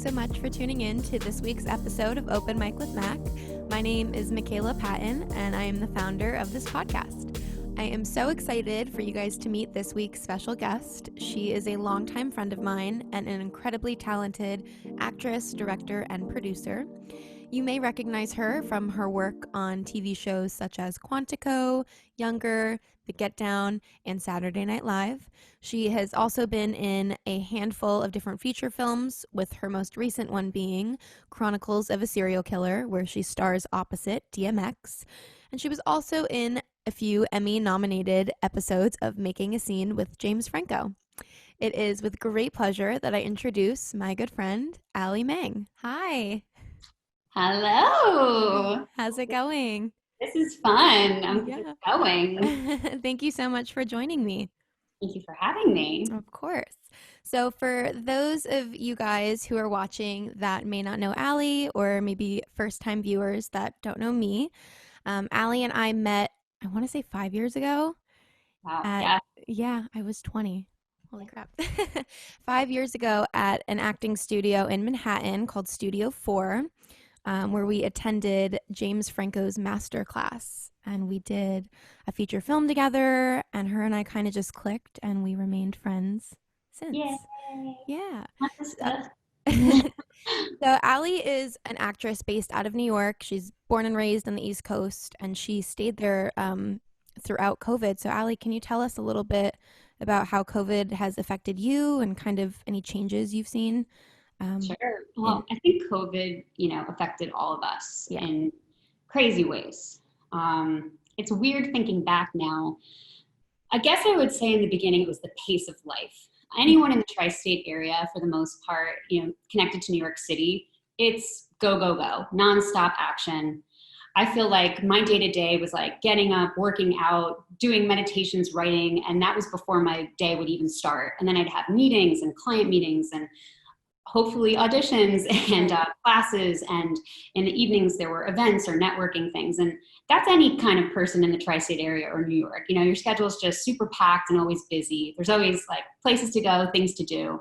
Thanks so much for tuning in to this week's episode of Open Mic with Mac. My name is Michaela Patton, and I am the founder of this podcast. I am so excited for you guys to meet this week's special guest. She is a longtime friend of mine and an incredibly talented actress, director, and producer. You may recognize her from her work on TV shows such as Quantico, Younger, The Get Down, and Saturday Night Live. She has also been in a handful of different feature films, with her most recent one being Chronicles of a Serial Killer, where she stars opposite DMX. And she was also in a few Emmy-nominated episodes of Making a Scene with James Franco. It is with great pleasure that I introduce my good friend, Aly Mang. Hi. Hello. How's it going? This is fun. I'm going. Thank you so much for joining me. Thank you for having me. Of course. So for those of you guys who are watching that may not know Aly, or maybe first-time viewers that don't know me, Aly and I met, I want to say 5 years ago. Wow. Yeah, I was 20. Holy crap. 5 years ago at an acting studio in Manhattan called Studio 4. Where we attended James Franco's master class, and we did a feature film together, and her and I kind of just clicked, and we remained friends since. Yay. Yeah. So Aly is an actress based out of New York. She's born and raised on the East Coast, and she stayed there throughout COVID. So Aly, can you tell us a little bit about how COVID has affected you and kind of any changes you've seen? Sure. Well, I think COVID, affected all of us in crazy ways. It's weird thinking back now. I guess I would say in the beginning it was the pace of life. Anyone in the tri-state area, for the most part, connected to New York City, it's go, go, go, nonstop action. I feel like my day-to-day was like getting up, working out, doing meditations, writing, and that was before my day would even start. And then I'd have meetings and client meetings and hopefully auditions and classes, and in the evenings there were events or networking things. And that's any kind of person in the tri-state area or New York. Your schedule is just super packed and always busy. There's always like places to go, things to do.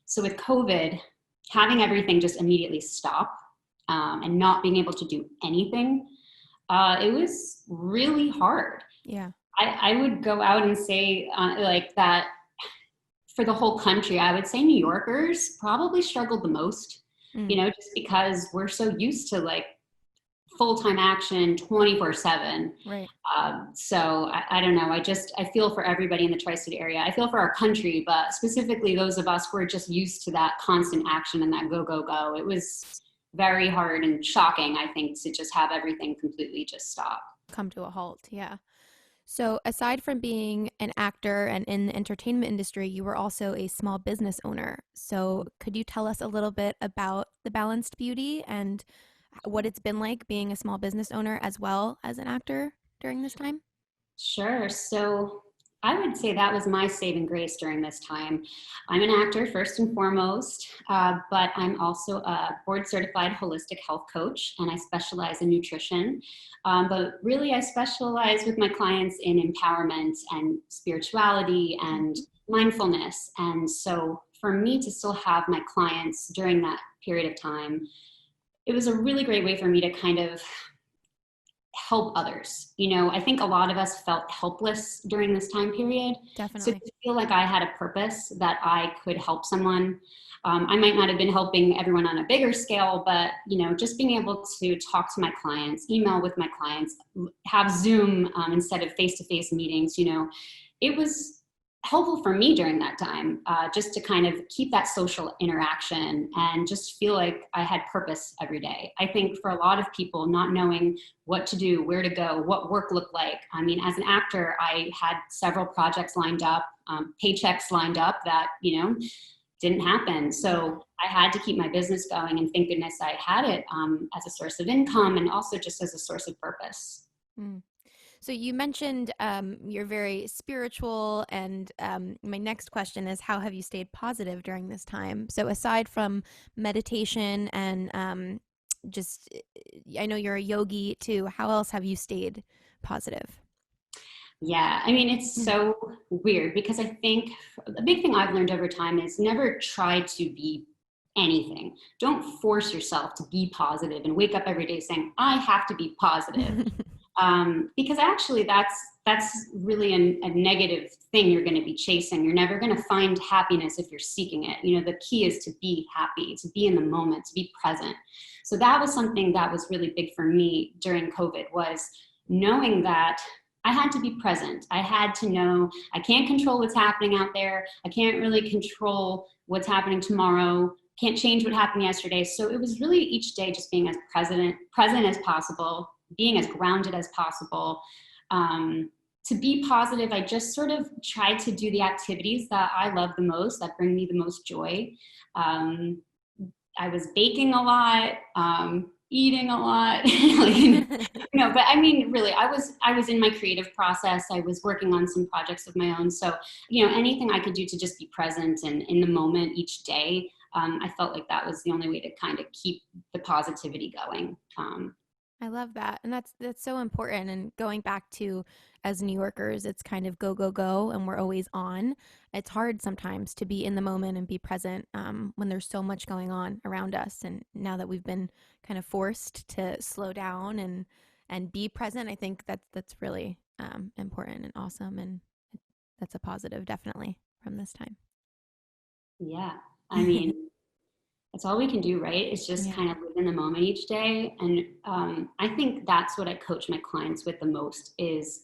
So with COVID, having everything just immediately stop and not being able to do anything, it was really hard. Yeah. I would go out and say like that for the whole country, I would say New Yorkers probably struggled the most, just because we're so used to like full-time action 24/7. Right. So I don't know. I feel for everybody in the tri-state area. I feel for our country, but specifically those of us who are just used to that constant action and that go, go, go. It was very hard and shocking, I think, to just have everything completely just stop. Come to a halt. Yeah. So aside from being an actor and in the entertainment industry, you were also a small business owner. So could you tell us a little bit about the Balanced Beauty and what it's been like being a small business owner as well as an actor during this time? Sure. So I would say that was my saving grace during this time. I'm an actor first and foremost, but I'm also a board certified holistic health coach, and I specialize in nutrition. But really I specialize with my clients in empowerment and spirituality and mindfulness. And so for me to still have my clients during that period of time, it was a really great way for me to kind of help others. I think a lot of us felt helpless during this time period. Definitely. So to feel like I had a purpose that I could help someone. I might not have been helping everyone on a bigger scale, but just being able to talk to my clients, email with my clients, have Zoom instead of face-to-face meetings, it was helpful for me during that time, just to kind of keep that social interaction and just feel like I had purpose every day. I think for a lot of people, not knowing what to do, where to go, what work looked like. I mean, as an actor, I had several projects lined up, paychecks lined up that, didn't happen. So I had to keep my business going, and thank goodness I had it as a source of income and also just as a source of purpose. Mm. So you mentioned you're very spiritual, and my next question is, how have you stayed positive during this time? So aside from meditation and I know you're a yogi too, how else have you stayed positive? Yeah, I mean, it's so weird because I think a big thing I've learned over time is never try to be anything. Don't force yourself to be positive and wake up every day saying, I have to be positive. Because actually that's really a negative thing you're going to be chasing. You're never going to find happiness if you're seeking it. You know, the key is to be happy, to be in the moment, to be present. So that was something that was really big for me during COVID, was knowing that I had to be present. I had to know I can't control what's happening out there. I can't really control what's happening tomorrow. Can't change what happened yesterday. So it was really each day just being as present as possible, being as grounded as possible. To be positive, I just sort of tried to do the activities that I love the most, that bring me the most joy. I was baking a lot, eating a lot, but I mean, really, I was in my creative process. I was working on some projects of my own. So, anything I could do to just be present and in the moment each day, I felt like that was the only way to kind of keep the positivity going. I love that. And that's so important. And going back to, as New Yorkers, it's kind of go, go, go, and we're always on. It's hard sometimes to be in the moment and be present when there's so much going on around us. And now that we've been kind of forced to slow down and be present, I think that's really important and awesome. And that's a positive, definitely, from this time. Yeah. I mean, that's all we can do, right? It's just kind of live in the moment each day. And I think that's what I coach my clients with the most is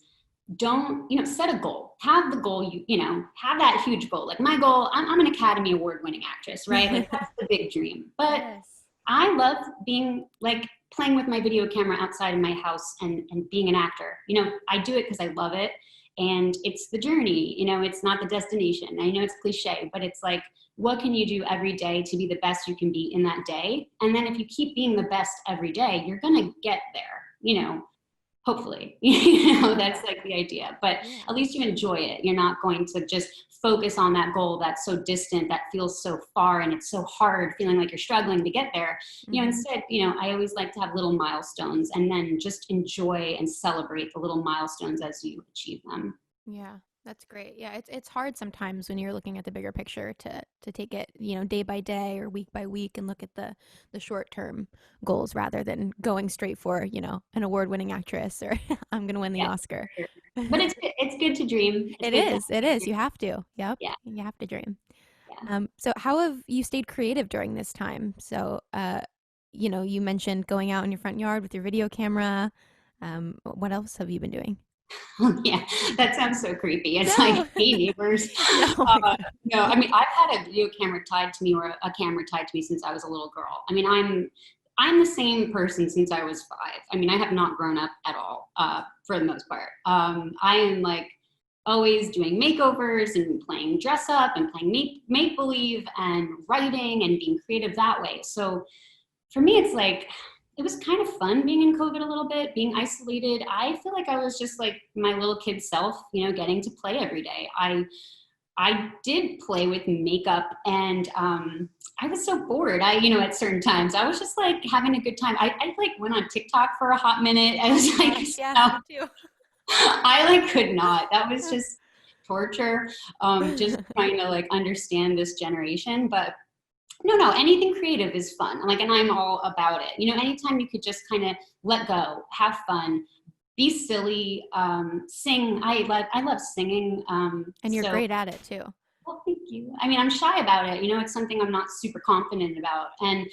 don't, set a goal. Have the goal, have that huge goal. Like my goal, I'm an Academy Award winning actress, right? Like that's the big dream. But I love being like playing with my video camera outside of my house and being an actor. I do it because I love it. And it's the journey, it's not the destination. I know it's cliche, but it's like, what can you do every day to be the best you can be in that day? And then if you keep being the best every day, you're going to get there, hopefully, that's like the idea, but at least you enjoy it. You're not going to just focus on that goal that's so distant, that feels so far, and it's so hard, feeling like you're struggling to get there. Instead, I always like to have little milestones and then just enjoy and celebrate the little milestones as you achieve them. Yeah. That's great. Yeah, it's hard sometimes when you're looking at the bigger picture to take it, day by day or week by week and look at the short-term goals rather than going straight for, an award-winning actress or I'm going to win the Oscar. But it's good to dream. It is. You have to. Yep. Yeah. You have to dream. Yeah. So how have you stayed creative during this time? So, you mentioned going out in your front yard with your video camera. What else have you been doing? Yeah, that sounds so creepy. It's like, hey, neighbors. No, I mean, I've had a video camera tied to me or a camera tied to me since I was a little girl. I mean, I'm the same person since I was 5. I mean, I have not grown up at all, for the most part. I am like always doing makeovers and playing dress up and playing make-believe and writing and being creative that way. So for me, it's like, it was kind of fun being in COVID a little bit, being isolated. I feel like I was just like my little kid self, getting to play every day. I did play with makeup and I was so bored. At certain times, I was just like having a good time. I like went on TikTok for a hot minute. I was like, me too. I like could not. That was just torture. Just trying to like understand this generation. But no, anything creative is fun. And I'm all about it. Anytime you could just kind of let go, have fun, be silly, sing. I love singing. And you're great at it too. Well, thank you. I mean, I'm shy about it. It's something I'm not super confident about. And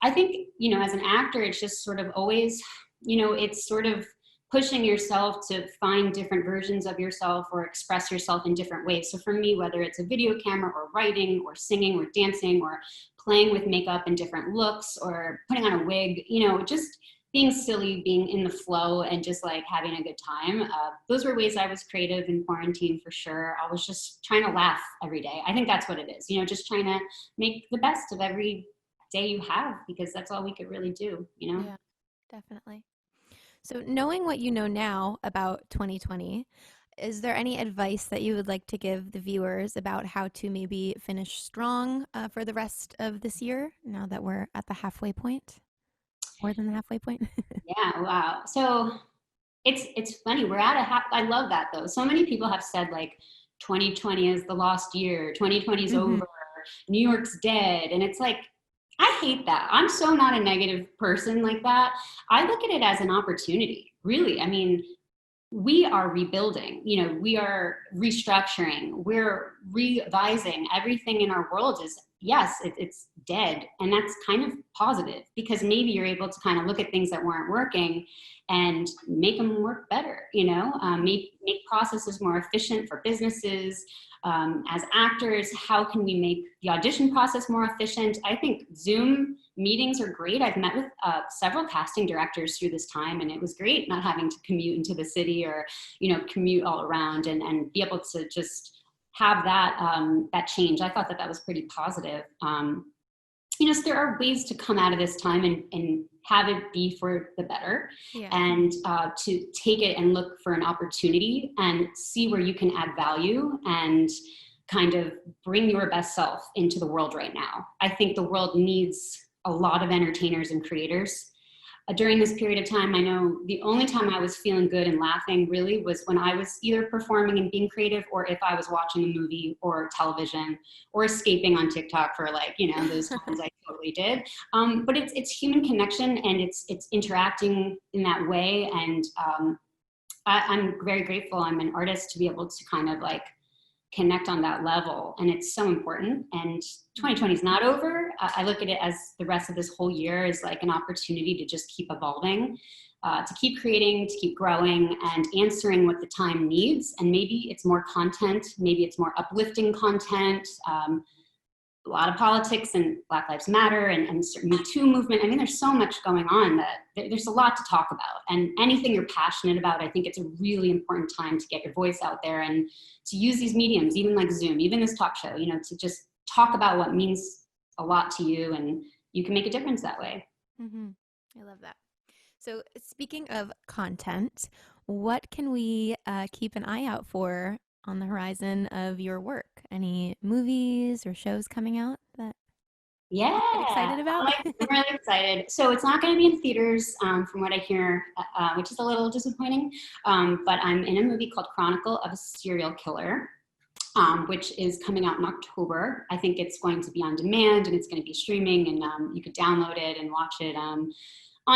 I think, as an actor, it's just sort of always, it's sort of pushing yourself to find different versions of yourself or express yourself in different ways. So for me, whether it's a video camera or writing or singing or dancing or playing with makeup and different looks or putting on a wig, just being silly, being in the flow and just like having a good time. Those were ways I was creative in quarantine for sure. I was just trying to laugh every day. I think that's what it is, just trying to make the best of every day you have because that's all we could really do, Yeah, definitely. So knowing what you know now about 2020, is there any advice that you would like to give the viewers about how to maybe finish strong for the rest of this year now that we're at the halfway point? More than the halfway point? Yeah, wow. So it's funny. We're at I love that though. So many people have said like 2020 is the lost year. 2020 is over. New York's dead. And it's like, I hate that. I'm so not a negative person like that. I look at it as an opportunity, really. I mean, we are rebuilding, we are restructuring, we're revising. Everything in our world is, yes, it's dead. And that's kind of positive, because maybe you're able to kind of look at things that weren't working and make them work better, make processes more efficient for businesses. As actors, how can we make the audition process more efficient? I think Zoom meetings are great. I've met with several casting directors through this time, and it was great not having to commute into the city or, commute all around, and be able to just have that change. I thought that was pretty positive. So there are ways to come out of this time and have it be for the better, and to take it and look for an opportunity and see where you can add value and kind of bring your best self into the world right now. I think the world needs a lot of entertainers and creators. During this period of time, I know the only time I was feeling good and laughing really was when I was either performing and being creative, or if I was watching a movie or television or escaping on TikTok for those times I totally did. But it's human connection, and it's interacting in that way. And I'm very grateful. I'm an artist to be able to kind of connect on that level, and it's so important. And 2020 is not over. I look at it as the rest of this whole year is like an opportunity to just keep evolving, to keep creating, to keep growing, and answering what the time needs. And maybe it's more content, maybe it's more uplifting content, a lot of politics and Black Lives Matter and certain Me Too movement. I mean, there's so much going on that there's a lot to talk about. And anything you're passionate about, I think it's a really important time to get your voice out there and to use these mediums, even like Zoom, even this talk show, to just talk about what means a lot to you, and you can make a difference that way. Mm-hmm. I love that. So speaking of content, what can we keep an eye out for on the horizon of your work? Any movies or shows coming out that you're excited about? I'm really excited. So it's not going to be in theaters, from what I hear, which is a little disappointing. But I'm in a movie called Chronicle of a Serial Killer, which is coming out in October. I think it's going to be on demand, and it's going to be streaming, and you could download it and watch it on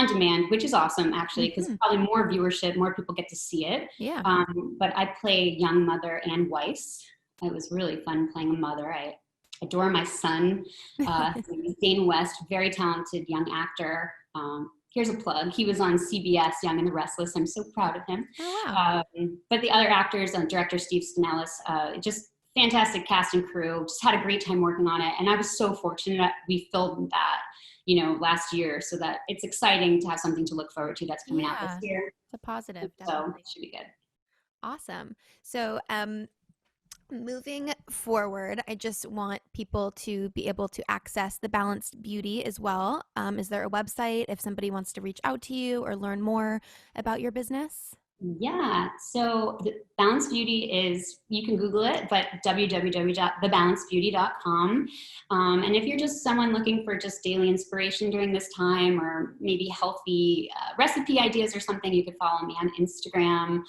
demand, which is awesome, actually, because probably more viewership, more people get to see it. Yeah. But I play young mother Ann Weiss. It was really fun playing a mother. I adore my son. His name is Dane West, very talented young actor. Here's a plug. He was on CBS, Young and the Restless. I'm so proud of him. Oh, wow. But the other actors, director Steve Stanellis, just fantastic cast and crew. Just had a great time working on it. And I was so fortunate that we filmed that, last year, so that it's exciting to have something to look forward to that's coming out this year. It's a positive. So it should be good. Awesome. So, moving forward, I just want people to be able to access the Balanced Beauty as well. Is there a website if somebody wants to reach out to you or learn more about your business? Yeah, so the Balanced Beauty is, you can Google it, but www.thebalancedbeauty.com. And if you're just someone looking for just daily inspiration during this time, or maybe healthy recipe ideas or something, you could follow me on Instagram.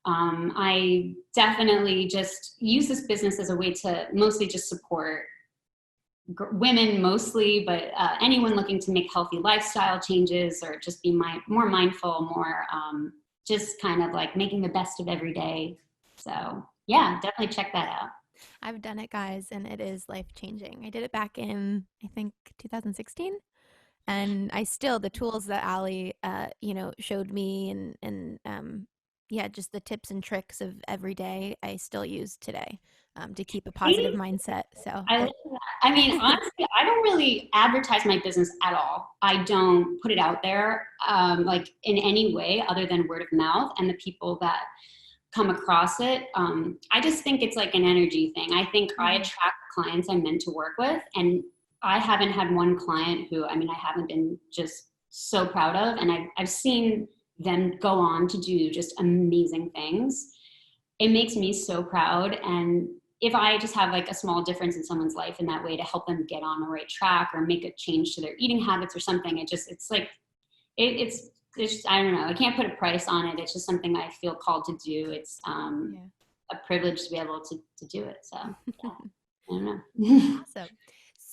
I definitely just use this business as a way to mostly just support women mostly, but anyone looking to make healthy lifestyle changes or just be more mindful, more just kind of making the best of every day. So yeah, definitely check that out. I've done it, guys, and it is life-changing. I did it back in, I think, 2016. And I still, the tools that Aly, showed me and just the tips and tricks of every day, I still use today to keep a positive mindset. So I love that. I mean, honestly, I don't really advertise my business at all. I don't put it out there in any way other than word of mouth and the people that come across it. I just think it's like an energy thing. I think I attract clients I'm meant to work with, and I haven't had one client who, I haven't been just so proud of, and I've seen them go on to do just amazing things. It makes me so proud. And if I just have a small difference in someone's life in that way to help them get on the right track or make a change to their eating habits or something, it's I don't know. I can't put a price on it. It's just something I feel called to do. It's a privilege to be able to do it. So yeah, I don't know. Awesome.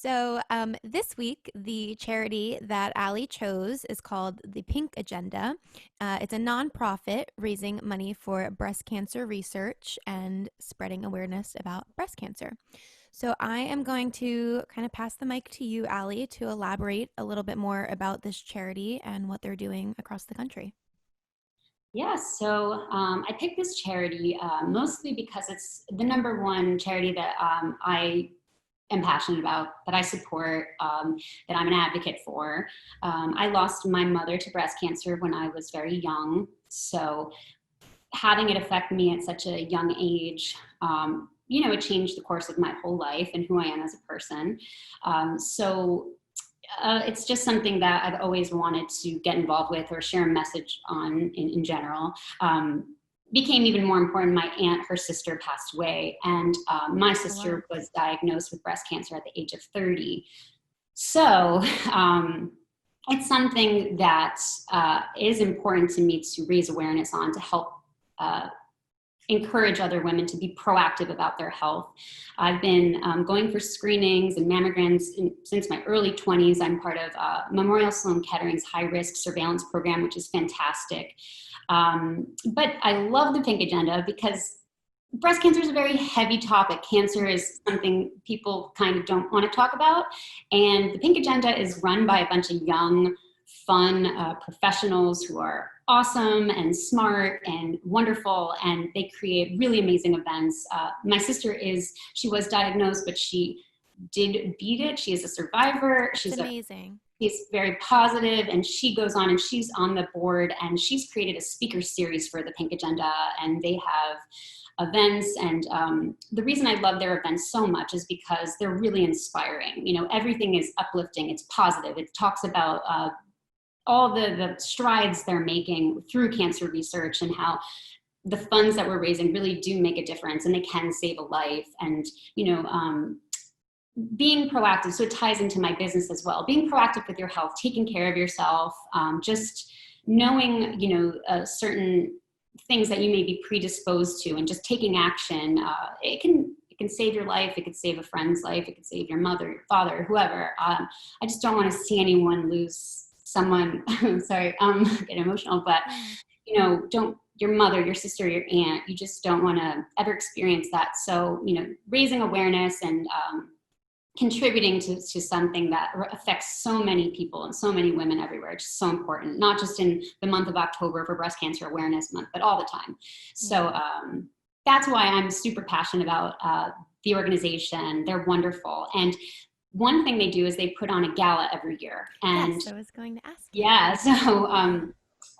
So, this week, the charity that Allie chose is called the Pink Agenda. It's a nonprofit raising money for breast cancer research and spreading awareness about breast cancer. So, I am going to kind of pass the mic to you, Allie, to elaborate a little bit more about this charity and what they're doing across the country. Yeah, so I picked this charity mostly because it's the number one charity that I am passionate about, that I support, that I'm an advocate for. I lost my mother to breast cancer when I was very young. So having it affect me at such a young age, it changed the course of my whole life and who I am as a person. It's just something that I've always wanted to get involved with or share a message on in general. Became even more important. My aunt, her sister passed away, and my sister was diagnosed with breast cancer at the age of 30. So it's something that is important to me to raise awareness on, to help encourage other women to be proactive about their health. I've been going for screenings and mammograms since my early 20s. I'm part of Memorial Sloan Kettering's high-risk surveillance program, which is fantastic. But I love the Pink Agenda because breast cancer is a very heavy topic. Cancer is something people kind of don't want to talk about. And the Pink Agenda is run by a bunch of young, fun professionals who are awesome and smart and wonderful, and they create really amazing events. My sister she was diagnosed, but she did beat it. She is a survivor. She's amazing. She's very positive, and she goes on and she's on the board, and she's created a speaker series for the Pink Agenda, and they have events. And the reason I love their events so much is because they're really inspiring. Everything is uplifting. It's positive. It talks about all the strides they're making through cancer research and how the funds that we're raising really do make a difference and they can save a life. And, being proactive, so it ties into my business as well. Being proactive with your health, taking care of yourself, just knowing, certain things that you may be predisposed to and just taking action. It can save your life. It could save a friend's life. It could save your mother, your father, whoever. I just don't want to see anyone lose someone. Sorry, get emotional, but don't, your mother, your sister, your aunt, you just don't want to ever experience that. So, raising awareness and contributing to something that affects so many people and so many women everywhere. It's so important, not just in the month of October for Breast Cancer Awareness Month, but all the time. So that's why I'm super passionate about the organization. They're wonderful. And one thing they do is they put on a gala every year. And yes, I was going to ask. Yeah, so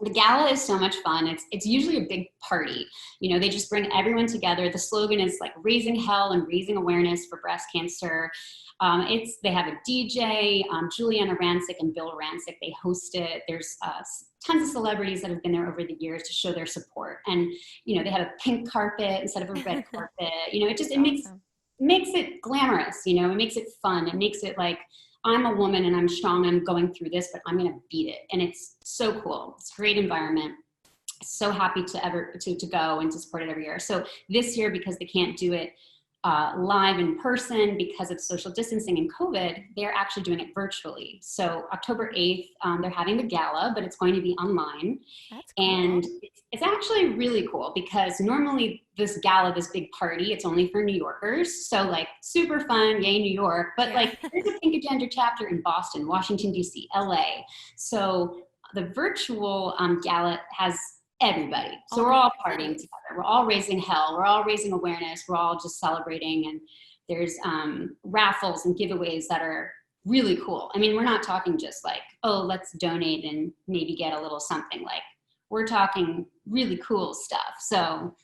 the gala is so much fun. It's usually a big party. They just bring everyone together. The slogan is like raising hell and raising awareness for breast cancer. They have a DJ, Juliana Rancic and Bill Rancic. They host it. There's tons of celebrities that have been there over the years to show their support. And they have a pink carpet instead of a red carpet. It makes it glamorous. It makes it fun. It makes it like, I'm a woman and I'm strong. I'm going through this, but I'm going to beat it. And it's so cool. It's a great environment. So happy to go and to support it every year. So this year, because they can't do it live in person because of social distancing and COVID, they're actually doing it virtually. So October 8th, they're having the gala, but it's going to be online. That's cool. And it's actually really cool because normally this gala, this big party, it's only for New Yorkers. So like super fun, yay New York. But like there's a Pink Agenda chapter in Boston, Washington, D.C., LA. So the virtual gala has everybody. So we're all partying together. We're all raising hell. We're all raising awareness. We're all just celebrating. And there's raffles and giveaways that are really cool. I mean, we're not talking just like, oh, let's donate and maybe get a little something. Like we're talking really cool stuff. So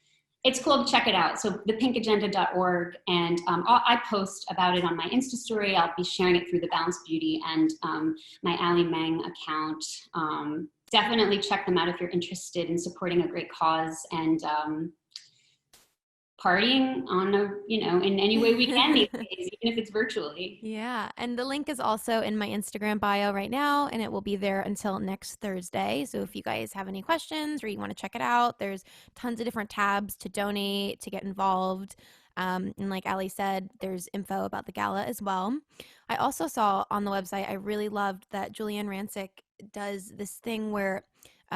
it's cool to check it out. So thepinkagenda.org. And I post about it on my Insta story. I'll be sharing it through the Balanced Beauty and my Aly Mang account. Definitely check them out if you're interested in supporting a great cause and partying on in any way we can these days, even if it's virtually. Yeah. And the link is also in my Instagram bio right now, and it will be there until next Thursday. So if you guys have any questions or you want to check it out, there's tons of different tabs to donate, to get involved. And like Ali said, there's info about the gala as well. I also saw on the website, I really loved that Julianne Rancic does this thing where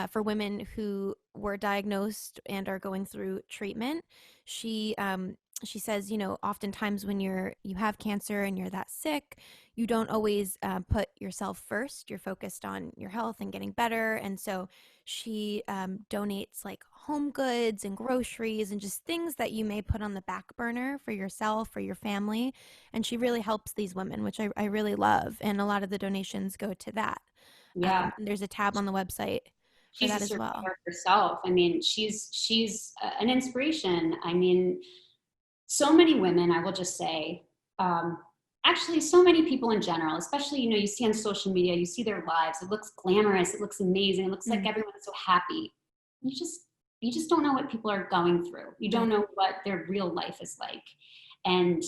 for women who were diagnosed and are going through treatment, she says, oftentimes when you have cancer and you're that sick, you don't always put yourself first. You're focused on your health and getting better. And so she donates like home goods and groceries and just things that you may put on the back burner for yourself or your family. And she really helps these women, which I really love. And a lot of the donations go to that. Yeah. There's a tab on the website for She's that a as well. survivor herself. I mean, she's an inspiration. I mean, so many women, I will just say, actually so many people in general, especially, you see on social media, you see their lives, it looks glamorous, it looks amazing, it looks like everyone's so happy. You just don't know what people are going through. You don't know what their real life is like. And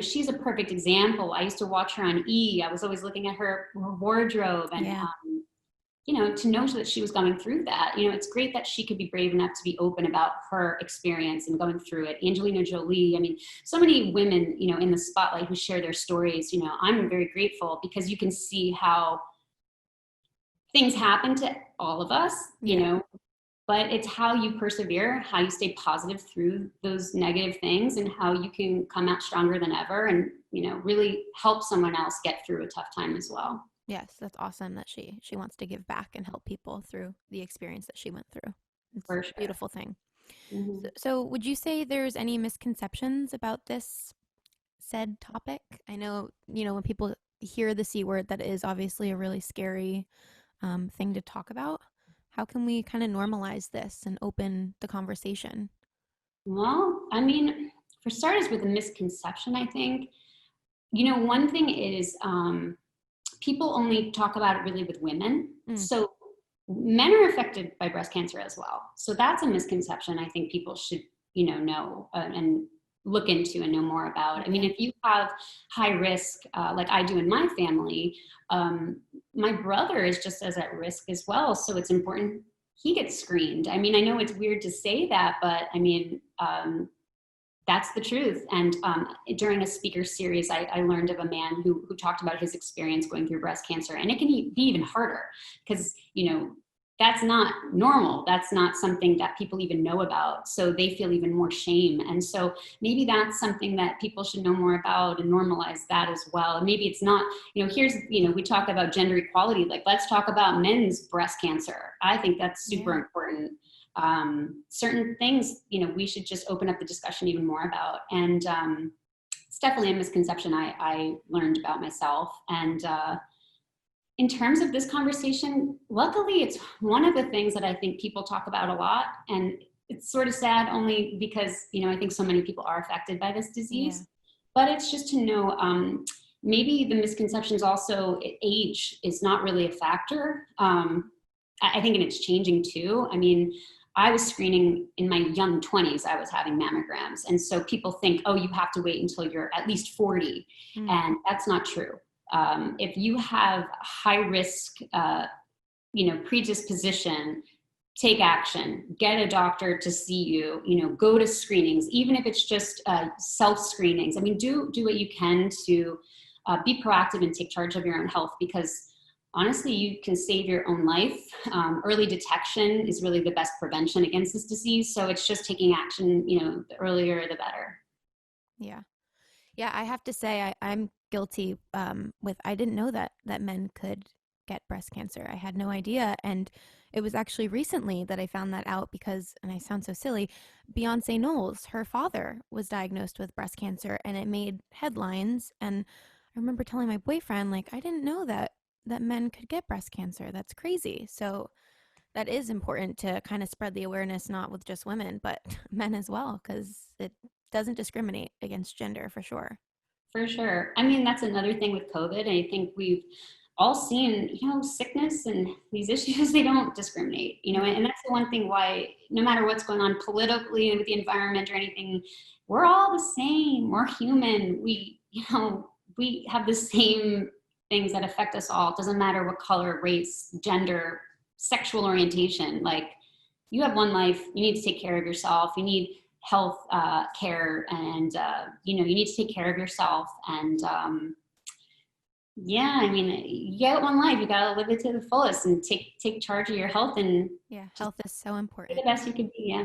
she's a perfect example. I used to watch her on E. I was always looking at her wardrobe, and to know that she was going through that, it's great that she could be brave enough to be open about her experience and going through it. Angelina Jolie, I mean, so many women, in the spotlight who share their stories, I'm very grateful because you can see how things happen to all of us, but it's how you persevere, how you stay positive through those negative things, and how you can come out stronger than ever and, really help someone else get through a tough time as well. Yes, that's awesome that she wants to give back and help people through the experience that she went through. It's For sure. a beautiful thing. Mm-hmm. So would you say there's any misconceptions about this said topic? I know, when people hear the C word, that is obviously a really scary thing to talk about. How can we kind of normalize this and open the conversation? Well, I mean, for starters, with a misconception, I think, one thing is people only talk about it really with women. So men are affected by breast cancer as well. So that's a misconception I think people should, know and look into and know more about. I mean, if you have high risk, like I do in my family, my brother is just as at risk as well. So it's important he gets screened. I mean, I know it's weird to say that, but I mean, that's the truth. And during a speaker series, I learned of a man who talked about his experience going through breast cancer. And it can be even harder because, that's not normal. That's not something that people even know about. So they feel even more shame. And so maybe that's something that people should know more about and normalize that as well. And maybe it's not, we talk about gender equality, like let's talk about men's breast cancer. I think that's super important. Certain things, we should just open up the discussion even more about. And it's definitely a misconception I learned about myself. And in terms of this conversation, luckily, it's one of the things that I think people talk about a lot. And it's sort of sad only because, I think so many people are affected by this disease. Yeah. But it's just to know, maybe the misconceptions also, age is not really a factor. I think, and it's changing too. I mean, I was screening in my young 20s, I was having mammograms. And so people think, oh, you have to wait until you're at least 40. And that's not true. If you have high risk, predisposition, take action, get a doctor to see you, go to screenings, even if it's just self screenings. I mean, do what you can to be proactive and take charge of your own health, because honestly, you can save your own life. Early detection is really the best prevention against this disease. So it's just taking action, the earlier, the better. Yeah. Yeah, I have to say I'm guilty with, I didn't know that men could get breast cancer. I had no idea. And it was actually recently that I found that out because, and I sound so silly, Beyonce Knowles, her father was diagnosed with breast cancer and it made headlines. And I remember telling my boyfriend, like, I didn't know that men could get breast cancer. That's crazy. So that is important to kind of spread the awareness, not with just women, but men as well, because it doesn't discriminate against gender for sure. For sure. I mean, that's another thing with COVID. I think we've all seen, sickness and these issues, they don't discriminate, and that's the one thing why no matter what's going on politically with the environment or anything, we're all the same. We're human. We have the same things that affect us all. It doesn't matter what color, race, gender, sexual orientation. Like, you have one life. You need to take care of yourself. You need health care, and you need to take care of yourself. And yeah, I mean, you get one life, you gotta live it to the fullest and take charge of your health, and Yeah, health is so be important. the best you can be. Yeah.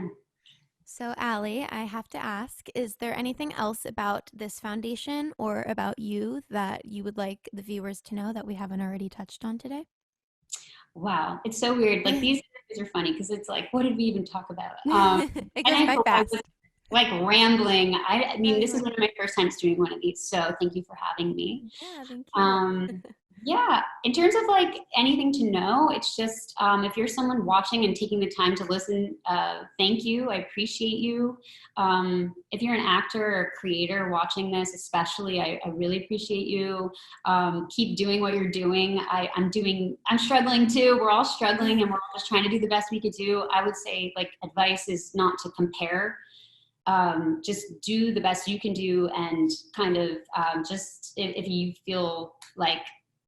So, Aly, I have to ask, is there anything else about this foundation or about you that you would like the viewers to know that we haven't already touched on today? Wow, it's so weird. Like these interviews are funny because it's like, what did we even talk about? It And goes I by feel like fast. like rambling. I mean, this is Exactly. one of my first times doing one of these, so thank you for having me. Yeah, thank you. Um, yeah, in terms of like anything to know, it's just if you're someone watching and taking the time to listen, thank you. I appreciate you. If you're an actor or creator watching this, especially, I really appreciate you. Keep doing what you're doing. I'm struggling too. We're all struggling and we're all just trying to do the best we could do. I would say like advice is not to compare. Just do the best you can do, and kind of just if you feel like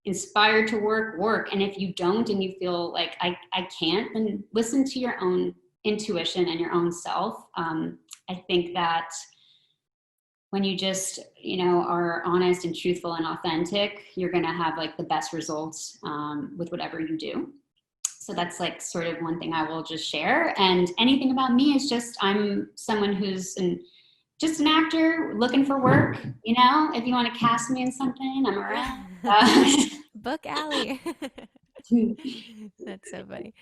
inspired to work, and if you don't and you feel like I can't, then listen to your own intuition and your own self. I think that when you just are honest and truthful and authentic, you're going to have like the best results with whatever you do. So that's like sort of one thing I will just share. And anything about me is just I'm someone who's just an actor looking for work. If you want to cast me in something, I'm around. Book Aly. That's so funny.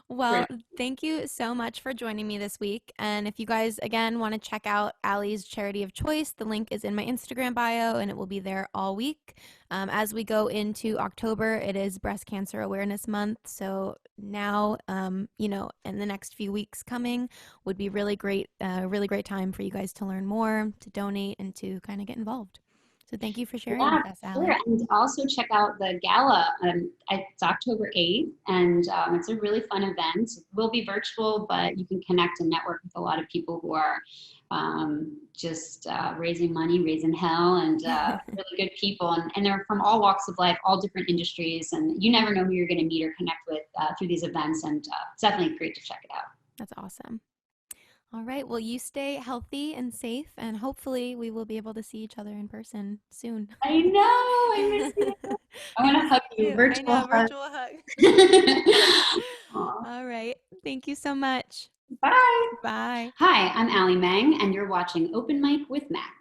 Well, Great. thank you so much for joining me this week. And if you guys, again, want to check out Aly's charity of choice, the link is in my Instagram bio and it will be there all week. As we go into October, it is Breast Cancer Awareness Month. So now, in the next few weeks coming would be really great time for you guys to learn more, to donate, and to kind of get involved. So thank you for sharing Yeah, with us, Aly. sure. And also check out the gala. It's October 8th, and it's a really fun event. It will be virtual, but you can connect and network with a lot of people who are just raising money, raising hell, and really good people. And they're from all walks of life, all different industries, and you never know who you're going to meet or connect with through these events, and it's definitely great to check it out. That's awesome. All right. Well, you stay healthy and safe, and hopefully we will be able to see each other in person soon. I know. I miss you. I want to hug you. I Virtual know, hug. virtual hug. Aw. All right. Thank you so much. Bye. Bye. Hi, I'm Aly Mang, and you're watching Open Mic with Mac.